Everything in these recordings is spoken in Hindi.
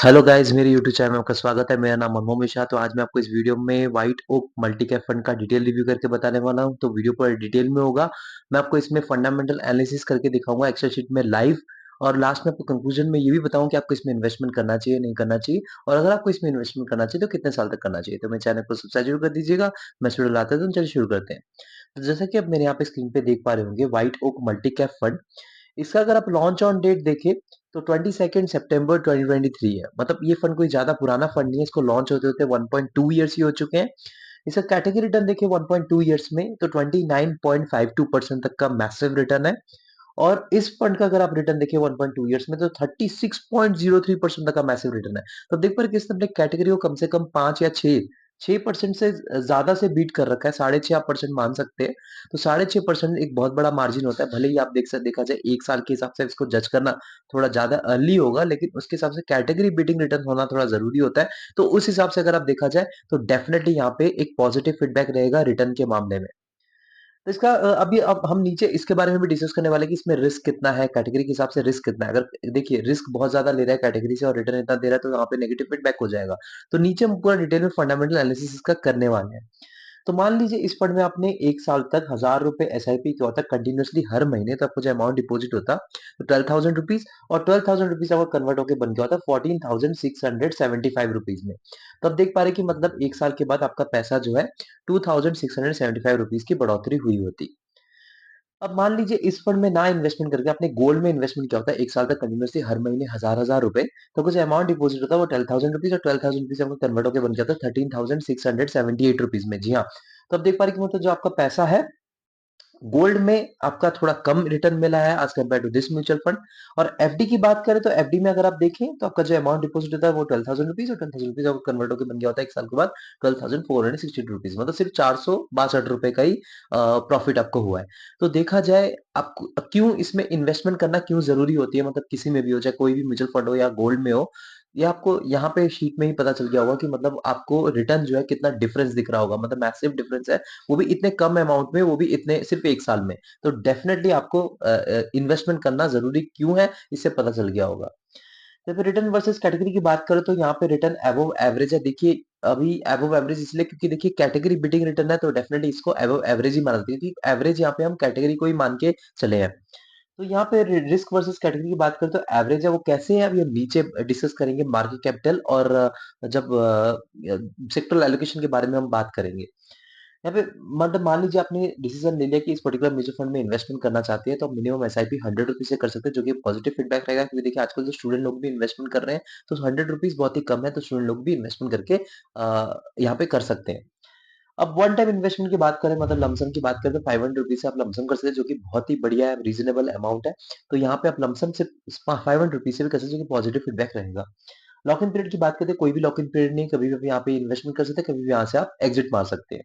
हेलो गाइस, मेरे यूट्यूब चैनल में आपका स्वागत है। मेरा नाम मनमोहन मिश्रा। तो आज मैं आपको इस वीडियो में White Oak multi cap fund का डिटेल रिव्यू करके बताने वाला हूं। तो वीडियो पूरा डिटेल में होगा। मैं आपको इसमें फंडामेंटल एनालिसिस करके दिखाऊंगा एक्सेल शीट में लाइव। और लास्ट में आपको कंक्लूजन में ये भी बताऊं कि आपको इसमें इन्वेस्टमेंट करना चाहिए नहीं करना चाहिए, और अगर आपको इसमें इन्वेस्टमेंट करना चाहिए तो कितने साल तक करना चाहिए। तो मेरे चैनल को सब्सक्राइब जरूर कर दीजिएगा। मैं इस वीडियो लाते हैं तो चलिए शुरू करते हैं। तो जैसा कि आप मेरे यहाँ पे स्क्रीन पे देख पा रहे होंगे, White Oak multi cap fund, इसका अगर आप लॉन्च ऑन डेट देखें तो 22 सितंबर 2023 है। मतलब ये फंड कोई ज्यादा पुराना फंड नहीं है। इसको लॉन्च होते होते 1.2 ईयर्स ही हो चुके हैं। इसका कैटेगरी रिटर्न देखिए 1.2 ईयर्स में तो 29.52% तक का मैसिव रिटर्न है। और इस फंड का अगर आप रिटर्न देखिए 1.2 ईयर्स में तो 36.03% तक का मैसिव रिटर्न है। तो आप देख पा रहे किसने अपने कैटेगरी को कम से कम 5 या 6% से ज्यादा से बीट कर रखा है। 6.5% मान सकते हैं। तो 6.5% एक बहुत बड़ा मार्जिन होता है। भले ही आप देखा जाए एक साल के हिसाब से इसको जज करना थोड़ा ज्यादा अर्ली होगा, लेकिन उसके हिसाब से कैटेगरी बीटिंग रिटर्न होना थोड़ा जरूरी होता है। तो उस हिसाब से अगर आप देखा जाए तो डेफिनेटली यहाँ पे एक पॉजिटिव फीडबैक रहेगा रिटर्न के मामले में। तो इसका अभी अब हम नीचे इसके बारे में भी डिस्कस करने वाले हैं कि इसमें रिस्क कितना है, कैटेगरी के हिसाब से रिस्क कितना है। अगर देखिए रिस्क बहुत ज्यादा ले रहा है कैटेगरी से और रिटर्न इतना दे रहा है तो यहाँ पे नेगेटिव फीडबैक हो जाएगा। तो नीचे हम पूरा डिटेल में फंडामेंटल एनालिसिस इसका करने वाले हैं। तो मान लीजिए इस फंड में आपने एक साल तक 1000 रुपए एसआईपी किया होता कंटिन्यूअसली हर महीने, तो आपको जो अमाउंट डिपॉजिट होता तो 12,000 रुपीज, और 12,000 रुपीज आपको कन्वर्ट होकर बन गया होता 14,675 रुपीज में। तो आप देख पा रहे कि मतलब एक साल के बाद आपका पैसा जो है 2,675 रुपीज की बढ़ोतरी हुई होती। अब मान लीजिए इस फंड में ना इन्वेस्टमेंट करके आपने गोल्ड में इन्वेस्टमेंट किया होता है एक साल तक कंटिन्यूसली हर महीने हजार हजार रुपए, तो कुछ अमाउंट डिपॉजिट होता है वो 12,000 रुपीज, और 12,000 रुपीज आपको कन्वर्ट होकर बन जाता है 13,678 रुपीज में। जी हाँ। तो अब देख पा रहे कि मतलब जो आपका पैसा है गोल्ड में आपका थोड़ा कम रिटर्न मिला है as compare to this mutual fund. और एफडी की बात करें तो एफडी में अगर आप देखें तो आपका जो अमाउंट डिपॉजिट होता है वो 12,000 रुपीज, और 12,000 रुपीज आपको कन्वर्ट होकर बन गया होता है एक साल के बाद 12,462 रुपीज। मतलब सिर्फ 462 रुपए का ही प्रॉफिट आपको हुआ है। तो देखा जाए आपको क्यों इसमें इन्वेस्टमेंट करना क्यों जरूरी होती है, मतलब किसी में भी हो, चाहे कोई भी म्यूचुअल फंड हो या गोल्ड में हो, ये आपको यहाँ पे शीट में ही पता चल गया होगा कि मतलब आपको रिटर्न जो है कितना डिफरेंस दिख रहा होगा। मतलब मैसिव डिफरेंस है, वो भी इतने कम अमाउंट में, वो भी इतने सिर्फ एक साल में। तो डेफिनेटली आपको इन्वेस्टमेंट करना जरूरी क्यों है इससे पता चल गया होगा। तो फिर रिटर्न वर्सेस कैटेगरी की बात करें तो यहाँ पे रिटर्न अबव एवरेज है। देखिए अभी अबव एवरेज इसलिए क्योंकि देखिए कैटेगरी बिटिंग रिटर्न है, तो डेफिनेटली इसको अबव एवरेज ही माना जाता है, क्योंकि एवरेज यहाँ पे हम कैटेगरी को ही मान के चले हैं। तो यहाँ पे रिस्क वर्सेस कैटेगरी की बात करें तो एवरेज है वो कैसे है, अभी हम नीचे डिस्कस करेंगे मार्केट कैपिटल, और जब सेक्टरल एलोकेशन के बारे में हम बात करेंगे। यहाँ पे मतलब मान लीजिए आपने डिसीजन ले लिया कि इस पर्टिकुलर म्यूचुअल फंड में इन्वेस्टमेंट करना चाहते हैं, तो आप मिनिमम एसआईपी 100 रुपीज से कर सकते हैं, जो कि पॉजिटिव फीडबैक रहेगा। क्योंकि देखिए आजकल जो स्टूडेंट लोग भी इन्वेस्टमेंट कर रहे हैं तो 100 रुपीज बहुत ही कम है, तो स्टूडेंट लोग भी इन्वेस्टमेंट करके यहाँ पे कर सकते हैं। अब वन टाइम इन्वेस्टमेंट की बात करें, मतलब लमसम की बात करें, तो 500 रुपीज से आप लमसम कर सकते हैं, जो कि बहुत ही बढ़िया है, रीजनेबल अमाउंट है। तो यहाँ पे आप लमसम से 500 रुपीज से भी कर सकते हैं, जो कि पॉजिटिव फीडबैक रहेगा। लॉक इन पीरियड की बात करते हैं, कोई भी लॉक इन पीरियड नहीं, कभी भी आप यहाँ पे इन्वेस्टमेंट कर सकते हैं, कभी भी यहाँ से आप एग्जिट मार सकते हैं।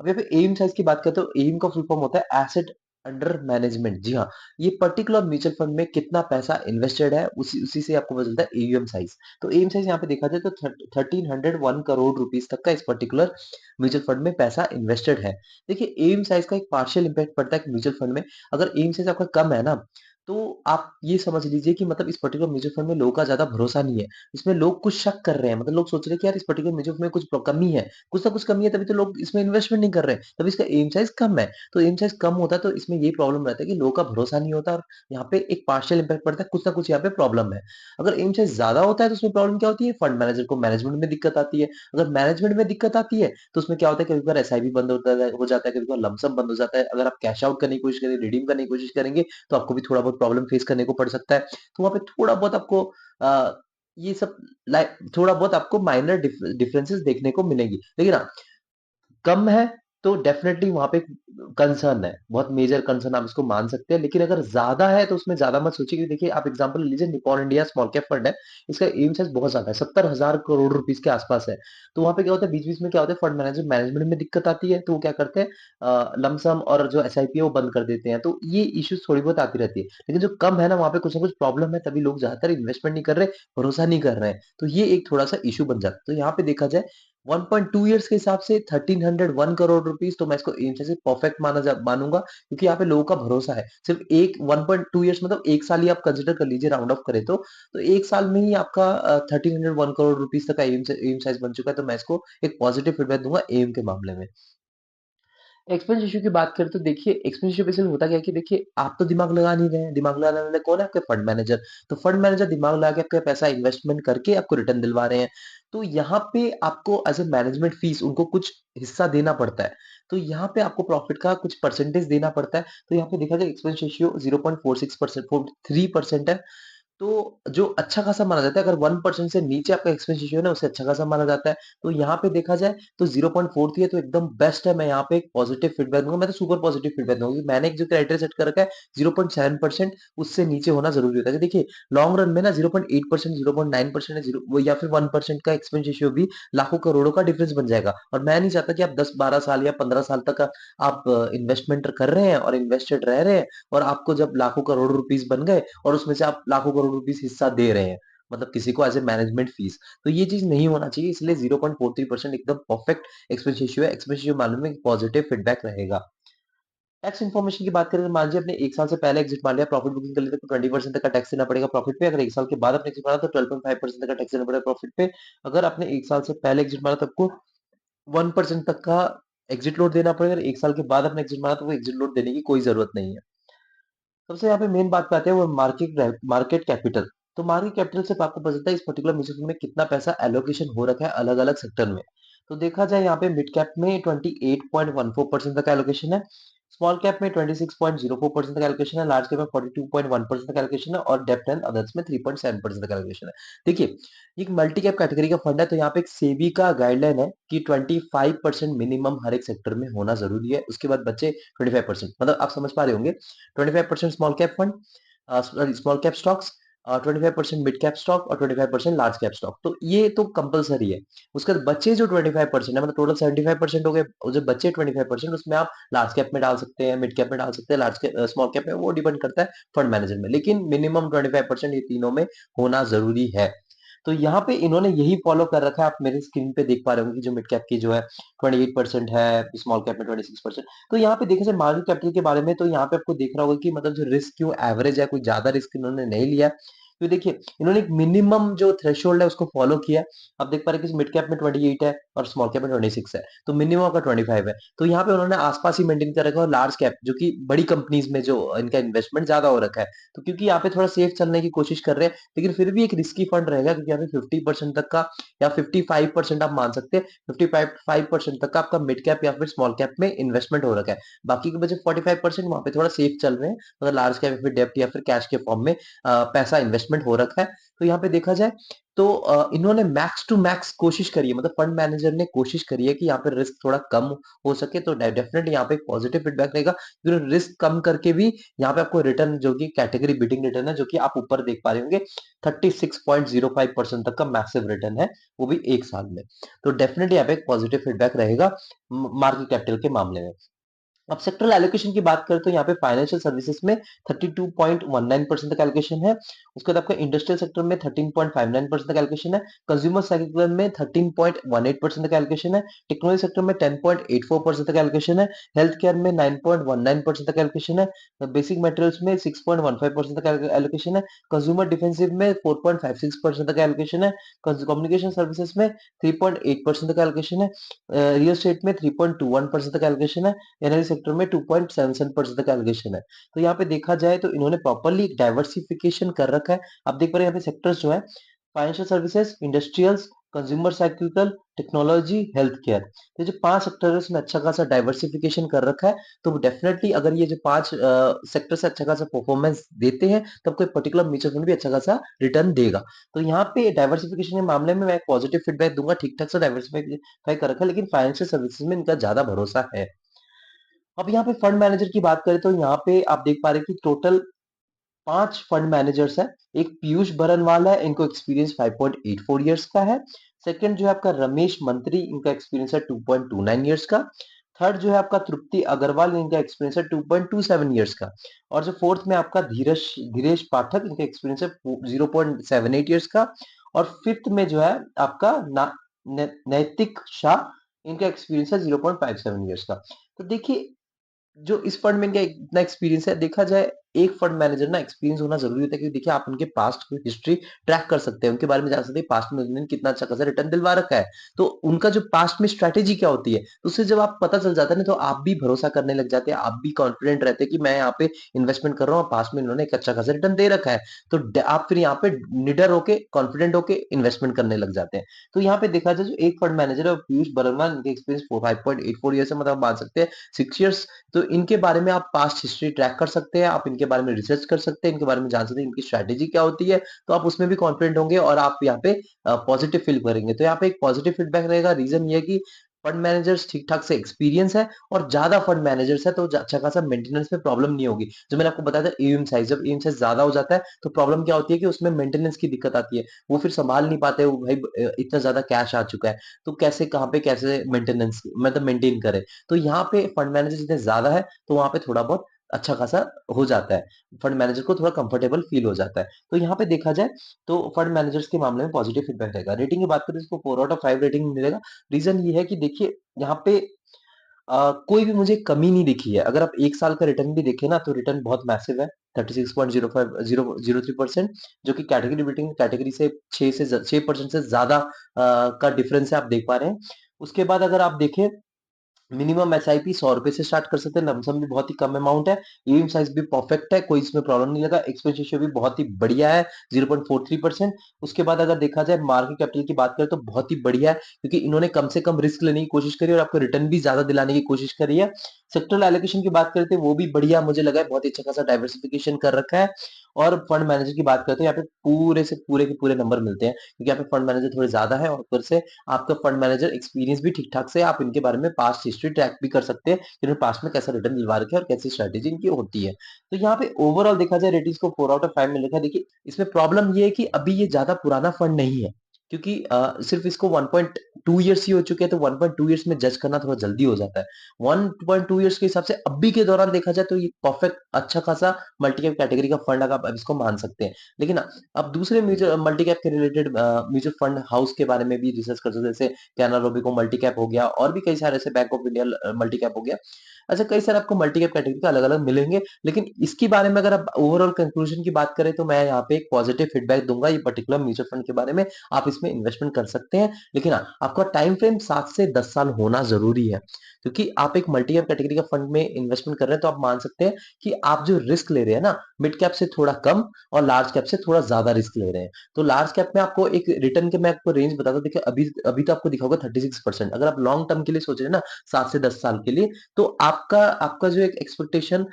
अब यहाँ पे एम साइज की बात करते हो, एम का फुल फॉर्म होता है एसेट अंडर मैनेजमेंट। जी हाँ, ये पर्टिकुलर म्यूचुअल फंड में कितना पैसा इन्वेस्टेड है उसी उसी से आपको पता चलता है एयूएम साइज। तो एम साइज यहाँ पे देखा जाए तो 1301 करोड़ रुपीस तक का इस पर्टिकुलर म्यूचुअल फंड में पैसा इन्वेस्टेड है। देखिए एम साइज का एक पार्शियल इंपैक्ट पड़ता है म्यूचुअल फंड में। अगर एम साइज आपका कम है ना, तो आप ये समझ लीजिए कि मतलब इस पर्टिकुलर म्यूचुअल फंड में लोगों का ज्यादा भरोसा नहीं है। इसमें लोग कुछ शक कर रहे हैं, मतलब लोग सोच रहे हैं कि यार इस पर्टिकुलर म्यूचुअल फंड में कुछ कमी है, कुछ ना कुछ कमी है, तभी तो लोग इसमें इन्वेस्टमेंट नहीं कर रहे हैं, तभी इसका एम साइज कम है। तो एम साइज कम होता है तो इसमें ये प्रॉब्लम रहता है कि लोगों का भरोसा नहीं होता, और यहाँ पे एक पार्शियल इंपैक्ट पड़ता है, कुछ ना कुछ यहाँ पे प्रॉब्लम है। अगर एम साइज ज्यादा होता है तो उसमें प्रॉब्लम क्या होती है, फंड मैनेजर को मैनेजमेंट में दिक्कत आती है। अगर मैनेजमेंट में दिक्कत आती है तो उसमें क्या होता है, कभी बार एसआईपी बंद हो जाता है, कभी बार लमसम बंद हो जाता है। अगर आप कैश आउट करने की कोशिश करेंगे, रिडीम करने की कोशिश करेंगे, तो आपको भी थोड़ा बहुत प्रॉब्लम फेस करने को पड़ सकता है। तो वहां पे थोड़ा बहुत आपको ये सब लाइक थोड़ा बहुत आपको माइनर डिफरेंसेस देखने को मिलेंगी, लेकिन हाँ, कम है तो डेफिनेटली वहां पे कंसर्न है, बहुत मेजर कंसर्न आप इसको मान सकते हैं। लेकिन अगर ज्यादा है तो उसमें ज्यादा मत सोचिए, क्योंकि देखिए आप एग्जांपल लीजिए Nippon India small cap fund है, इसका एम साइज बहुत ज्यादा है, 70,000 करोड़ रुपीस के आसपास है। तो वहां पे क्या होता है, बीच बीच में क्या होता है, फंड मैनेजर मैनेजमेंट में दिक्कत आती है, तो वो क्या करते हैं लमसम और जो एसआईपी है वो बंद कर देते हैं। तो ये इश्यूज थोड़ी बहुत आती रहती है, लेकिन जो कम है ना वहां पे कुछ ना कुछ प्रॉब्लम है, तभी लोग ज्यादातर इन्वेस्टमेंट नहीं कर रहे, भरोसा नहीं कर रहे हैं। तो ये एक थोड़ा सा इशू बन जाता है। तो यहाँ पे देखा जाए 1.2 इयर्स के हिसाब से 1301 करोड़ रुपीस तो मैं इसको एम से परफेक्ट मानूंगा, क्योंकि यहाँ पे लोगों का भरोसा है। सिर्फ एक 1.2 इयर्स मतलब एक साल ही आप कंसिडर कर लीजिए, राउंड ऑफ करें तो एक साल में ही आपका 1301 करोड़ रुपीस तक का एम साइज बन चुका है। तो मैं इसको एक पॉजिटिव फीडबैक दूंगा एम के मामले में। एक्सपेंस रेशियो की बात करें तो देखिए, एक्सपेंस रेशियो बेसिकली होता क्या है कि देखिए, आप तो दिमाग लगा नहीं रहे हैं, दिमाग लगाने वाले कौन है? आपके फंड मैनेजर। तो फंड मैनेजर दिमाग लगा के आपका पैसा इन्वेस्टमेंट करके आपको रिटर्न दिलवा रहे हैं। तो यहाँ पे आपको एज ए मैनेजमेंट फीस उनको कुछ हिस्सा देना पड़ता है। तो यहाँ पे आपको प्रॉफिट का कुछ परसेंटेज देना पड़ता है। तो यहाँ पे देखा जाए एक्सपेंस रेशियो 0.46% 3% है। तो जो अच्छा खासा माना जाता है, अगर 1% से नीचे आपका एक्सपेंस रेशियो है ना, उसे अच्छा खासा माना जाता है। तो यहाँ पे देखा जाए तो 0.43 है, तो एकदम बेस्ट है। मैं यहाँ पे एक पॉजिटिव फीडबैक दूंगा, मैं तो सुपर पॉजिटिव फीडबैक दूंगा, क्योंकि मैंने एक जो क्राइटेरिया सेट कर रखा है 0.7%, उससे नीचे होना जरूरी होता है। तो देखिए, लॉन्ग रन में ना 0.8%, 0.9% है, जीरो या फिर 1% का एक्सपेंस रेशियो भी लाखों करोड़ों का डिफरेंस बन जाएगा। और मैं नहीं चाहता कि आप 10-12 साल या 15 साल तक आप इन्वेस्टमेंट कर रहे हैं और इन्वेस्टेड रह रहे हैं, और आपको जब लाखों करोड़ रुपीस बन गए और उसमें से आप लाखों करोड़ रुपीस हिस्सा दे रहे हैं, मतलब किसी को एज ए मैनेजमेंट फीस। तो ये चीज नहीं होना चाहिए, इसलिए 0.43% एकदम परफेक्ट एक्सपेंस रेशियो है। एक्सपेंस रेशियो मालूम है, पॉजिटिव फीडबैक रहेगा। टैक्स इन्फॉर्मेशन की बात करें तो मान लीजिए आपने एक साल से पहले एग्जिट मान लिया, प्रॉफिट बुकिंग कर लिया, तो 20% तक का टैक्स देना पड़ेगा प्रॉफिट पे। अगर एक साल के बाद आपने एग्जिट मारा तो 12.5% तक का टैक्स देना पड़ेगा प्रॉफिट पे। अगर आपने एक साल से पहले एग्जिट मारा तो आपको 1% तक का एग्जिट लोड देना पड़ेगा। अगर एक साल के बाद आपने एग्जिट मारा तो वो एग्जिट लोड देने की कोई जरूरत नहीं है। सबसे यहाँ पे मेन बात पे आते हैं, वो मार्केट कैपिटल। तो मार्केट कैपिटल से आपको पता चलता है इस पर्टिकुलर म्यूचुअल फंड में कितना पैसा एलोकेशन हो रखा है अलग अलग सेक्टर में। तो देखा जाए यहाँ पे मिड कैप में 28.14% तक एलोकेशन है, स्मॉल कैप में 26.04% तक एलोकेशन है, लार्ज कैप में 42.1% तक एलोकेशन है, और डेप्ट एंड अदर्स में 3.7% तक एलोकेशन है। देखिए, ये एक मल्टी कैप कैटेगरी का फंड है, तो यहाँ पे एक सेबी का गाइडलाइन है कि 25% मिनिमम हर एक सेक्टर में होना जरूरी है, उसके बाद बच्चे 25%, मतलब आप समझ पा रहे होंगे। 25% small cap fund, sorry small cap stocks, 25% mid cap stock और 25% लार्ज कैप स्टॉक। तो ये तो कंपलसरी है। उसके बाद बच्चे जो 25% है, मतलब टोटल 75% हो गए, और जो बच्चे 25% उसमें आप लार्ज कैप में डाल सकते हैं, मिड कैप में डाल सकते हैं, लार्ज कैप स्मॉल कैप में, वो डिपेंड करता है फंड मैनेजर में, लेकिन मिनिमम 25% ये तीनों में होना जरूरी है। तो यहाँ पे इन्होंने यही फॉलो कर रखा है, आप मेरी स्क्रीन पे देख पा रहे होंगे कि जो मिड कैप की जो है 28% है, स्मॉल कैप में 26%। तो यहाँ पे देखा जाए मार्केट कैपिटल के बारे में, तो यहाँ पे आपको देख रहा होगा कि मतलब जो रिस्क क्यों एवरेज है, कोई ज्यादा रिस्क इन्होंने नहीं लिया है। तो देखिए, इन्होंने एक मिनिमम जो थ्रेशोल्ड है उसको फॉलो किया है। आप देख पा रहे हैं कि मिड कैप में 28 है और स्मॉल कैप में 26 है, तो मिनिमम का 25 है। तो यहाँ पे उन्होंने आसपास ही मेंटेन कर रखा है। और लार्ज कैप जो कि बड़ी कंपनीज में जो इनका इन्वेस्टमेंट ज्यादा हो रखा है, तो क्योंकि यहाँ पे थोड़ा सेफ चलने की कोशिश कर रहे हैं, लेकिन फिर भी एक रिस्की फंड रहेगा, क्योंकि यहाँ पे 50% तक का या 55% आप मान सकते हैं, 55% तक का आपका मिड कैप या फिर स्मॉल कैप में इन्वेस्टमेंट हो रखा है। बाकी के बचे 45% वहां पे थोड़ा सेफ चल रहे हैं, मतलब लार्ज कैप या फिर डेप्ट या फिर कैश के फॉर्म में पैसा इन्वेस्टमेंट हो रखा है। तो यहाँ पे देखा जाए तो इन्होंने मैक्स टू मैक्स कोशिश करी है, मतलब फंड मैनेजर ने कोशिश करी है कि यहाँ पे रिस्क थोड़ा कम हो सके। तो डेफिनेटली यहाँ पे एक पॉजिटिव फीडबैक रहेगा, रिस्क कम करके भी यहाँ पे आपको रिटर्न जो कि कैटेगरी बीटिंग रिटर्न है, जो कि आप ऊपर देख पा रहे होंगे, 36.05% तक का मैसिव रिटर्न है, वो भी एक साल में। तो डेफिनेटली यहाँ पे एक पॉजिटिव फीडबैक रहेगा मार्केट कैपिटल के मामले में। अब सेक्टरल एलोकेशन की बात करें तो यहाँ पे फाइनेंशियल सर्विसेज में 32.19% तक एलोकेशन है। उसके बाद आपका इंडस्ट्रियल सेक्टर में 13.59% तक एलोकेशन है। कंज्यूमर सेक्टर में 13.18% तक एलोकेशन है। टेक्नोलॉजी सेक्टर में 10.84% तक एलोकेशन है। हेल्थ केयर में 9.19% तक एलोकेशन है। बेसिक मटेरियल्स में 6.15% तक एलोकेशन है। कंज्यूमर डिफेंसिव में 4.56% तक एलोकेशन है। कम्युनिकेशन सर्विसेज में 3.8% तक एलोकेशन है। रियल एस्टेट में 3.21% तक एलोकेशन है। एनर्जी सेक्टर में 2.77% तक एलोकेशन है। तो यहाँ पे देखा जाए तो इन्होंने प्रॉपरली डाइवर्सिफिकेशन कर रखा है। आप देख पा रहे हैं यहाँ पे सेक्टर्स जो है, financial services, industrials, consumer cyclical, technology, health care. तो ये जो 5 सेक्टर है उसमें अच्छा खासा डाइवर्सिफिकेशन कर रखा है। तो डेफिनेटली अगर ये जो 5 सेक्टर से अच्छा खासा परफॉर्मेंस देते हैं, तब कोई पर्टिकुलर म्यूचुअल फंड भी अच्छा खासा रिटर्न देगा। तो यहाँ पे डाइवर्सिफिकेशन के मामले में मैं एक पॉजिटिव फीडबैक दूंगा, ठीक ठाक से डाइवर्सिफाई कर रखा है, लेकिन फाइनेंशियल सर्विसेज में इनका ज्यादा भरोसा है। अब यहाँ पे फंड मैनेजर की बात करें तो यहाँ पे आप देख पा रहे हैं कि टोटल 5 फंड मैनेजर्स हैं। एक पीयूष बरनवाल है, इनको एक्सपीरियंस 5.84 इयर्स का है। सेकंड जो है आपका रमेश मंत्री, इनका एक्सपीरियंस है 2.29 इयर्स का। थर्ड जो है आपका तृप्ति अग्रवाल, इनका एक्सपीरियंस है 2.27 इयर्स का। और जो फोर्थ में आपका धीरज धीरेश पाठक, इनका एक्सपीरियंस है 0.78 इयर्स का। और फिफ्थ में जो है आपका नैतिक शाह, इनका एक्सपीरियंस है 0.57 ईयर्स का। तो देखिए जो इस फंड में इनका इतना एक्सपीरियंस है, देखा जाए एक फंड मैनेजर ना एक्सपीरियंस होना ज़रूरी होता है क्योंकि देखिए आप उनके पास्ट की हिस्ट्री ट्रैक कर सकते हैं, उनके बारे में जान सकते हैं पास्ट में उन्होंने कितना अच्छा खासा रिटर्न दिलवा रखा है। तो उनका जो पास्ट में स्ट्रैटेजी क्या होती है, तो उससे जब आप पता चल जाता है ना तो आप भी भरोसा करने लग जाते हैं, आप भी कॉन्फिडेंट रहते हैं कि मैं यहाँ पे इन्वेस्टमेंट कर रहा हूँ और पास्ट में इन्होंने एक अच्छा खासा रिटर्न दे रखा है। तो आप फिर यहाँ पे निडर होके, कॉन्फिडेंट होके इन्वेस्टमेंट करने लग जाते हैं। तो यहाँ पे देखा जाए जो एक फंड मैनेजर है पीयूष बर्मन, इनके एक्सपीरियंस 5.84 ईयर से मतलब मान सकते हैं 6 ईयर्स। तो इनके बारे में आप पास्ट हिस्ट्री ट्रैक कर सकते हैं, आप इनके बारे में रिसर्च कर सकते हैं, इनके बारे में जान सकते हैं इनकी स्ट्रैटेजी क्या होती है, तो आप उसमें भी कॉन्फिडेंट होंगे और आप यहाँ पे पॉजिटिव फील करेंगे। तो यहाँ पे एक पॉजिटिव फीडबैक रहेगा, रीजन ये है कि फंड मैनेजर्स ठीक-ठाक से एक्सपीरियंस है और ज़्यादा फंड मैनेजर्स है तो अच्छा खासा मेंटेनेंस में प्रॉब्लम नहीं होगी। जो मैंने आपको बताया था ईएम साइज़, जब ईएम साइज़ ज़्यादा हो जाता है तो प्रॉब्लम क्या होती है कि उसमें मेंटेनेंस की दिक्कत आती है। वो फिर सँभाल नहीं पाते, वो भाई इतना ज़्यादा कैश आ चुका है, तो कैसे कहाँ पे कैसे मेंटेनेंस मतलब मेंटेन करें। तो यहाँ पे फंड मैनेजर जितने ज़्यादा है, तो वहाँ पे थोड़ा बहुत अच्छा खासा हो जाता है। फंड मैनेजर को थोड़ा कंफर्टेबल फील हो जाता है। तो यहाँ पे देखा जाए तो फंड मैनेजर्स के मामले में पॉजिटिव फीडबैक रहेगा। रेटिंग की बात करें तो इसको 4 आउट ऑफ 5 रेटिंग मिलेगा। रीज़न ये है कि देखिए यहाँ पे कोई भी मुझे कमी नहीं दिखी है। अगर आप 1 साल का रिटर्न भी देखें ना तो रिटर्न बहुत मैसिव है। 36.05 जो कि कैटेगरी बेटिंग कैटेगरी से 6% से ज़्यादा का डिफरेंस है आप देख पा रहे हैं। उसके बाद अगर आप देखें मिनिमम एसआईपी ₹100 से स्टार्ट कर सकते हैं, लमसम भी बहुत ही कम अमाउंट है, ईएम साइज़ भी परफेक्ट है, कोई इसमें प्रॉब्लम नहीं लगा, एक्सपेंस रेशियो भी बहुत ही बढ़िया है, 0.43%। उसके बाद अगर देखा जाए मार्केट कैपिटल की बात करें तो बहुत ही बढ़िया है, क्योंकि इन्होंने कम से कम रिस्क लेने की कोशिश करी और आपको रिटर्न भी ज़्यादा दिलाने की कोशिश करी है। सेक्टरल एलोकेशन की बात करते हैं वो भी बढ़िया मुझे लगा है, बहुत ही अच्छा खासा डाइवर्सिफिकेशन कर रखा है। और फंड मैनेजर की बात करते हैं, यहाँ पे पूरे से पूरे के पूरे नंबर मिलते हैं, क्योंकि यहाँ पे फंड मैनेजर थोड़े ज़्यादा है और ऊपर से आपका फंड मैनेजर एक्सपीरियंस भी ठीक-ठाक से है, आप इनके बारे में पास्ट हिस्ट्री ट्रैक भी कर सकते हैं, कि इन्होंने पास्ट में कैसा रिटर्न दिलवा रखा है और कैसी स्ट्रैटेजी इनकी होती है। तो यहाँ पे ओवरऑल देखा जाए रेटिंग्स को 4 आउट ऑफ 5 मिल रखा है। देखिए, इसमें प्रॉब्लम ये है कि अभी ये ज़्यादा पुराना फंड नहीं है, क्योंकि सिर्फ इसको 1.2 ईयर्स ही हो चुके हैं, तो 1.2 ईयर्स में जज करना थोड़ा जल्दी हो जाता है। 1.2 ईयर्स के हिसाब से अभी के दौरान देखा जाए तो ये परफेक्ट अच्छा खासा मल्टी कैप कैटेगरी का फंड आप इसको मान सकते हैं। लेकिन अब दूसरे म्यूचुअल मल्टी कैप के रिलेटेड म्यूचुअल फंड हाउस के बारे में भी रिसर्च कर सकते हैं, जैसे कैनरा रोबेको मल्टी कैप हो गया और भी कई सारे ऐसे bank of India multi cap हो गया। अच्छा कई सारे आपको मल्टी कैप कैटेगरी का अलग-अलग मिलेंगे, लेकिन इसके बारे में अगर आप ओवरऑल कंक्लूजन की बात करें तो मैं यहाँ पे एक पॉजिटिव फीडबैक दूँगा ये पर्टिकुलर म्यूचुअल फंड के बारे में। आप इसमें इन्वेस्टमेंट कर सकते हैं, लेकिन हाँ, आपका टाइम फ्रेम 7 से 10 साल होना ज़रूरी है। क्योंकि आप एक मल्टी कैप कैटेगरी का फंड में इन्वेस्टमेंट कर रहे हैं तो आप मान सकते हैं कि आप जो रिस्क ले रहे हैं ना, मिड कैप से थोड़ा कम और लार्ज कैप से थोड़ा ज़्यादा रिस्क ले रहे हैं। तो लार्ज कैप में आपको एक रिटर्न के मैं आपको रेंज बताता हूँ, देखिए अभी अभी तो आपको दिखा होगा 36%। अगर आप लॉन्ग टर्म के लिए सोच रहे हैं ना 7 से 10 साल के लिए, तो आपका आपका जो एक एक्सपेक्टेशन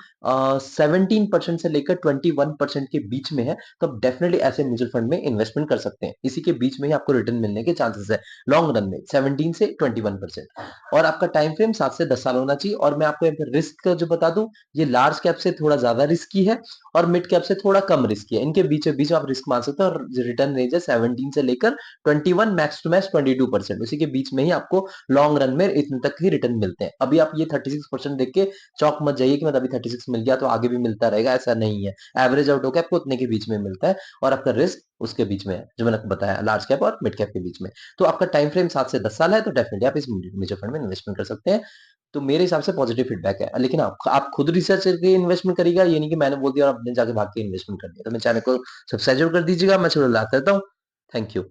17% से लेकर 21% के बीच में है, तो आप डेफिनिटली ऐसे म्यूचुअल फंड में इन्वेस्टमेंट कर सकते हैं। इसी के बीच में ही आपको रिटर्न मिलने के चांसेस है लॉन्ग रन में 17 से 21%। और आपका टाइम फ्रेम 7 से 10 साल होना चाहिए। और मैं आपको यहाँ पे रिस्क का जो बता दूं, ये लार्ज कैप से थोड़ा ज्यादा रिस्की है और मिड कैप से थोड़ा कम रिस्की है। इनके बीच बीच आप रिस्क मान सकते हैं और रिटर्न रेंज है 17 से लेकर 21, मैक्स टू मैक्स 22%। उसी के बीच में ही आपको लॉन्ग रन में इतने तक ही रिटर्न मिलते हैं। अभी आप ये 36% देख के चौक मत जाइए कि मतलब अभी 36 मिल गया तो आगे भी मिलता रहेगा, ऐसा नहीं है। एवरेज आउट होकर आपको उतने के बीच में मिलता है और आपका रिस्क उसके बीच में है, जो मैंने आपको बताया लार्ज कैप और मिड कैप के बीच में। तो आपका टाइम फ्रेम 7 से 10 साल है तो डेफिनेटली आप इस म्यूचुअल फंड में इन्वेस्टमेंट कर सकते हैं। तो मेरे हिसाब से पॉजिटिव फीडबैक है। लेकिन आप खुद रिसर्च करके इन्वेस्टमेंट करिएगा, ये नहीं कि मैंने बोल दिया और आपने जाके भाग के इन्वेस्टमेंट कर दिया। तो मेरे चैनल को सब्सक्राइब जरूर कर दीजिएगा। मैं शुरू लाता रहता हूँ। Thank you.